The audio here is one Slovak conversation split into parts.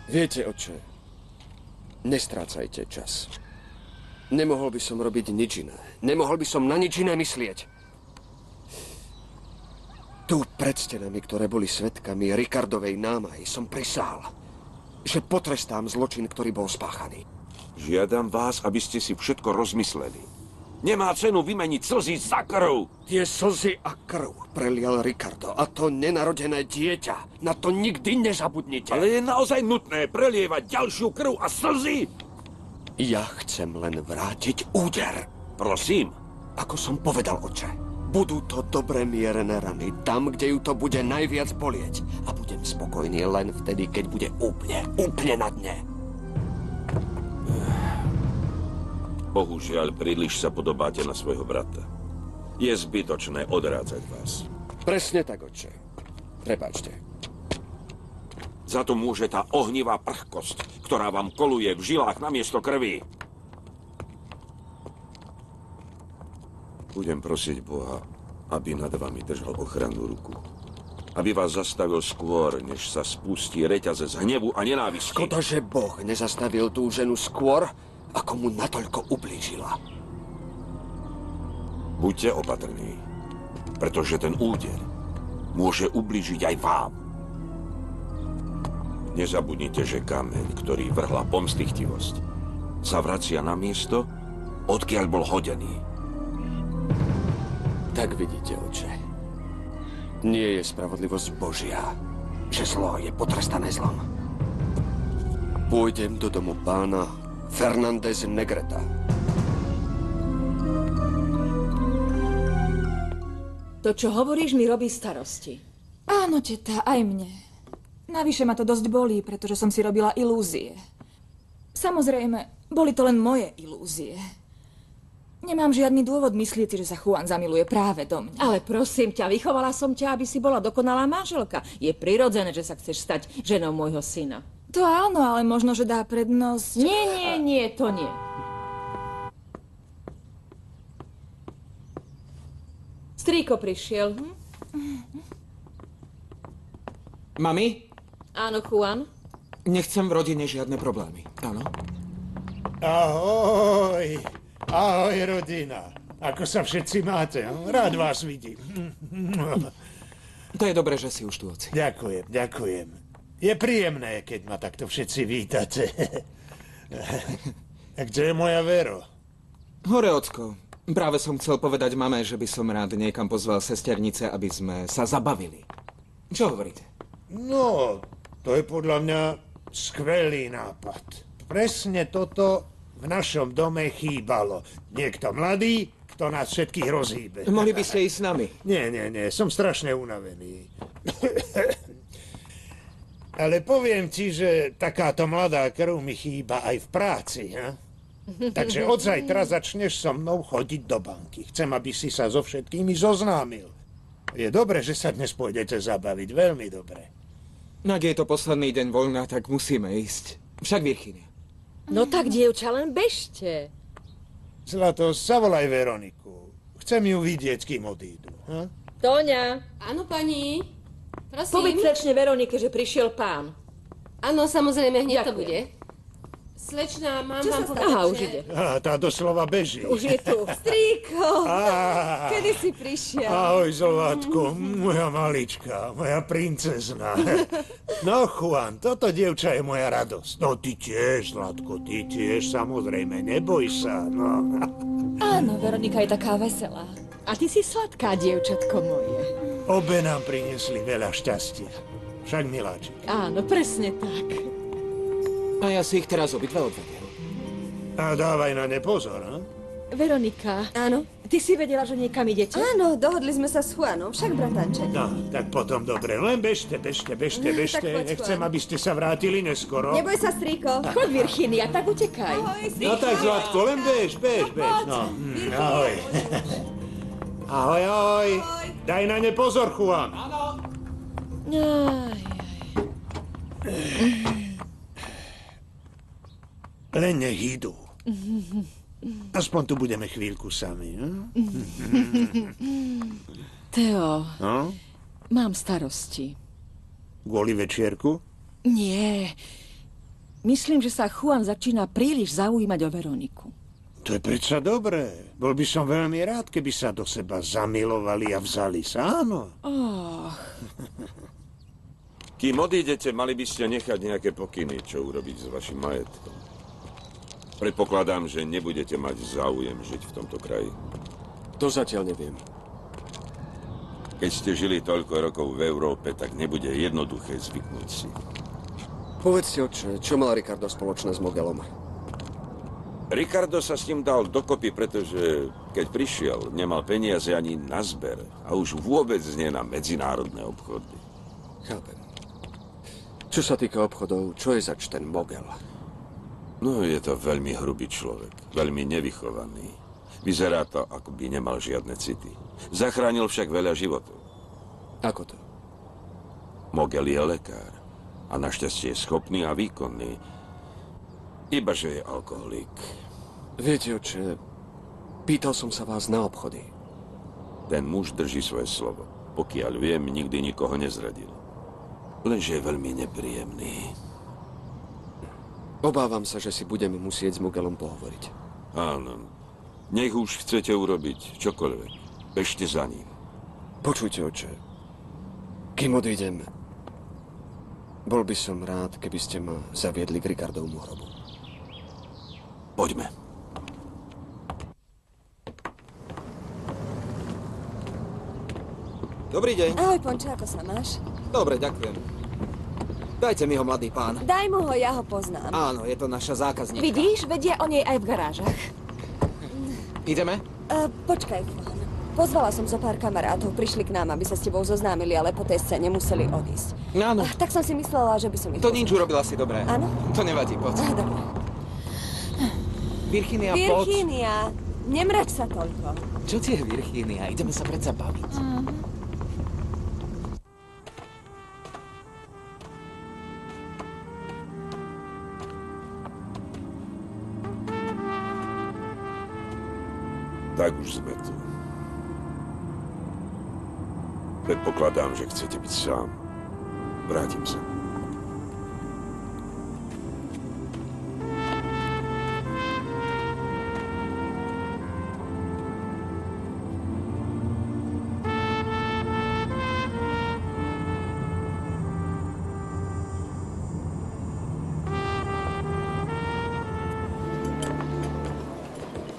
Viete, oče, nestrácajte čas. Nemohol by som robiť nič iné. Nemohol by som na nič iné myslieť. Tu pred stenami, ktoré boli svedkami Ricardovej námahy, som prisahal, že potrestám zločin, ktorý bol spáchaný. Žiadam vás, aby ste si všetko rozmysleli. Nemá cenu vymeniť slzy za krv. Tie slzy a krv prelial Ricardo, a to nenarodené dieťa. Na to nikdy nezabudnite. Ale je naozaj nutné prelievať ďalšiu krv a slzy? Ja chcem len vrátiť úder. Prosím. Ako som povedal, oče, budú to dobre mierené rany, tam, kde ju to bude najviac bolieť. A budem spokojný len vtedy, keď bude úplne na dne. Bohužiaľ, príliš sa podobáte na svojho brata. Je zbytočné odrádzať vás. Presne tak, oče. Prepáčte. Za to môže tá ohnivá prchkosť, ktorá vám koluje v žilách namiesto krvi. Budem prosiť Boha, aby nad vami držal ochrannú ruku. Aby vás zastavil skôr, než sa spustí reťaze z hnevu a nenávisti. Škoda, že Boh nezastavil tú ženu skôr, ako mu natoľko ublížila. Buďte opatrní, pretože ten úder môže ublížiť aj vám. Nezabudnite, že kameň, ktorý vrhla pomstychtivosť, sa vracia na miesto, odkiaľ bol hodený. Tak vidíte, oče. Nie je spravodlivosť Božia, že zlo je potrestané zlom. Pôjdem do domu pána Fernández Negreta. To, čo hovoríš, mi robí starosti. Áno, teta, aj mne. Navyše ma to dosť bolí, pretože som si robila ilúzie. Samozrejme, boli to len moje ilúzie. Nemám žiadny dôvod myslieť si, že sa Juan zamiluje práve do mňa. Ale prosím ťa, vychovala som ťa, aby si bola dokonalá manželka. Je prirodzené, že sa chceš stať ženou môjho syna. To áno, ale možno, že dá prednosť... Nie, to nie. Strýko prišiel. Mami? Áno, Juan? Nechcem v rodine žiadne problémy, áno? Ahoj! Ahoj, rodina. Ako sa všetci máte? Rád vás vidím. To je dobré, že si už tu, oci. Ďakujem. Je príjemné, keď ma takto všetci vítate. A kde je moja Vero? Hore, ocko. Práve som chcel povedať mame, že by som rád niekam pozval sesternice, aby sme sa zabavili. Čo hovoríte? No, to je podľa mňa skvelý nápad. Presne toto v našom dome chýbalo. Niekto mladý, kto nás všetkých rozhýbe. Mohli by ste ísť s nami? Nie, som strašne unavený. Ale poviem ti, že takáto mladá krv mi chýba aj v práci. Takže od zajtra začneš so mnou chodiť do banky. Chcem, aby si sa so všetkými zoznámil. Je dobre, že sa dnes pôjdete zabaviť. Veľmi dobre. Ak je to posledný deň voľna, tak musíme ísť. Však, Virginia. No tak, dievča, len bežte. Zlato, zavolaj Veroniku. Chcem ju vidieť, kým odídu. Tóňa. Áno, pani. Prosím. Povedz slečne Veronike, že prišiel pán. Áno, samozrejme, hneď to Ďakujem. bude. Slečná, mám Čo vám sa povedať, stalo? Aha, že... už ide. Tá doslova beží. Už je tu. Strýko, Á, kedy si prišiel? Ahoj, Zlatko, moja malička, moja princezna. No, Juan, toto dievča je moja radosť. No, ty tiež, Zlatko, ty tiež, samozrejme, neboj sa, no. Áno, Veronika je taká veselá. A ty si sladká, dievčatko moje. Obe nám priniesli veľa šťastia. Však, miláčik. Áno, presne tak. A ja si ich teraz obidve odvediem. A dávaj na ne pozor, ha? Veronika. Áno? Ty si vedela, že niekam idete? Áno, dohodli sme sa s Juanom, však bratanče. No, tak potom dobre, len bežte. poď, Nechcem, Juan. aby ste sa vrátili neskoro. Neboj sa, strýko. Choď, Virginia, tak utekaj. No tak, Zlatko, len bež. No, ahoj. Ahoj. Daj na ne pozor, Juan. Len nech idú. Aspoň tu budeme chvíľku sami. Teo, No? mám starosti. Kvôli večierku? Nie, Myslím, že sa Juan začína príliš zaujímať o Veroniku. To je predsa dobré. Bol by som veľmi rád, keby sa do seba zamilovali a vzali sa, áno. Kým odídete, mali by ste nechať nejaké pokyny, čo urobiť s vašim majetkom. Predpokladám, že nebudete mať záujem žiť v tomto kraji. To zatiaľ neviem. Keď ste žili toľko rokov v Európe, tak nebude jednoduché zvyknúť si. Povedzte, oče, čo mal Ricardo spoločné s Mogelom? Ricardo sa s ním dal dokopy, pretože keď prišiel, nemal peniaze ani na zber a už vôbec nie na medzinárodné obchody. Chápem. Čo sa týka obchodov, čo je zač ten Mogel? No, je to veľmi hrubý človek, veľmi nevychovaný. Vyzerá to, ako by nemal žiadne city. Zachránil však veľa životov. Ako to? Mogel je lekár a našťastie je schopný a výkonný. Ibaže je alkoholik. Viete, oče, pýtal som sa vás na obchody. Ten muž drží svoje slovo. Pokiaľ viem, nikdy nikoho nezradil. Lenže je veľmi nepríjemný. Obávam sa, že si budeme musieť s Mogelom pohovoriť. Áno. Nech už chcete urobiť čokoľvek. Bežte za ním. Počujte, oče, kým odídem, bol by som rád, keby ste ma zaviedli k Ricardovmu hrobu. Poďme. Dobrý deň. Ahoj, Pončo, ako sa máš? Dobre, ďakujem. Dajte mi ho, mladý pán. Daj mu ho, ja ho poznám. Áno, je to naša zákazníčka. Vidíš, vedia o nej aj v garážach. Ideme? Počkaj, Juan. Pozvala som zo pár kamarátov, prišli k nám, aby sa s tebou zoznámili, ale po tej scéne museli odísť. Áno. Tak som si myslela, že by som ich To nič, urobila si dobre. Áno? To nevadí, poď. Dobre. Virginia, poď. Virginia, nemrač sa toľko. Čo ti je Virginia? Ideme sa predsa baviť. Tak už sme tu. Predpokladám, že chcete byť sám. Vrátim sa.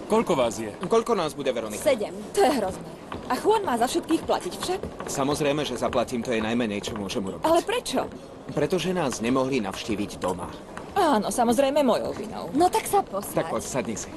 Koľko vás je? Koľko nás bude, Veronika? 7. To je hrozné. A Juan má za všetkých platiť však? Samozrejme, že zaplatím, to je najmenej, čo môžem urobiť. Ale prečo? Pretože nás nemohli navštíviť doma. Áno, samozrejme mojou vinou. No tak sa posaď. Tak poď, sadni si.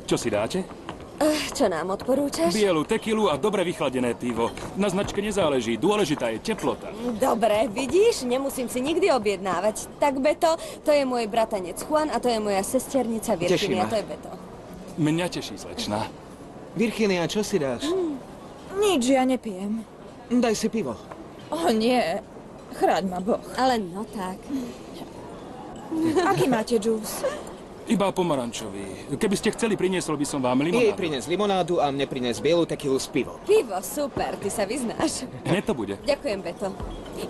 Čo si dáte? Čo nám odporúčaš? Bielu tekilu a dobre vychladené pivo. Na značke nezáleží, dôležitá je teplota. Dobre, vidíš, nemusím si nikdy objednávať. Tak Beto, to je môj bratanec Juan a to je moja sesternica Virginia, ma. to je Beto. Mňa teší, slečna. Virginia, čo si dáš? Nič, ja nepijem. Daj si pivo. Nie, chráň ma Boh. Ale no tak. Aký máte džús? Iba pomarančový. Keby ste chceli, priniesol by som vám Jej limonádu. prines limonádu a mne prines bielu tekilu s pivom. Pivo, super, ty sa vyznáš. Hneď to bude. Ďakujem, Beto.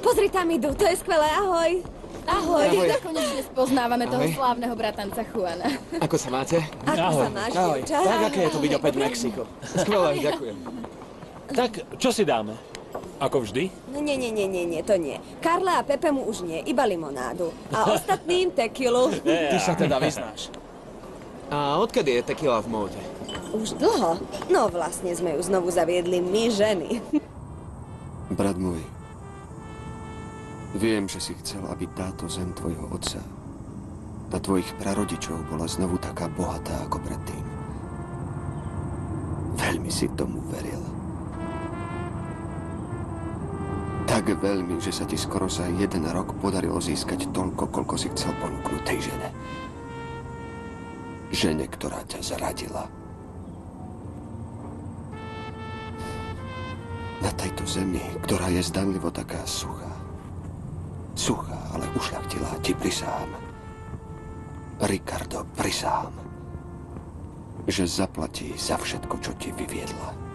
Pozri, tam idú, to je skvelé, ahoj. Ahoj, Ahoj. konečne spoznávame toho Ahoj. slávneho bratanca Juana. Ako sa máte? Ako sa máš, Ahoj. dievča? Tak, aké je to byť opäť v Mexiku? Skvelé, ďakujem. Tak, čo si dáme? Ako vždy? Nie, to nie. Karla a Pepe mu už nie, iba limonádu. A ostatným tekilu. Ty sa teda vyznáš. A odkedy je tekila v móde? Už dlho. No vlastne sme ju znovu zaviedli my, ženy. Brat môj, viem, že si chcel, aby táto zem tvojho otca a tvojich prarodičov bola znovu taká bohatá ako predtým. Veľmi si tomu veril. Tak veľmi, že sa ti skoro za 1 rok podarilo získať toľko, koľko si chcel ponúknuť tej žene. Žene, ktorá ťa zradila. Na tejto zemi, ktorá je zdanlivo taká suchá. Suchá, ale ušľachtilá, ti prisahám. Ricardo, prisahám, že zaplatí za všetko, čo ti vyviedla.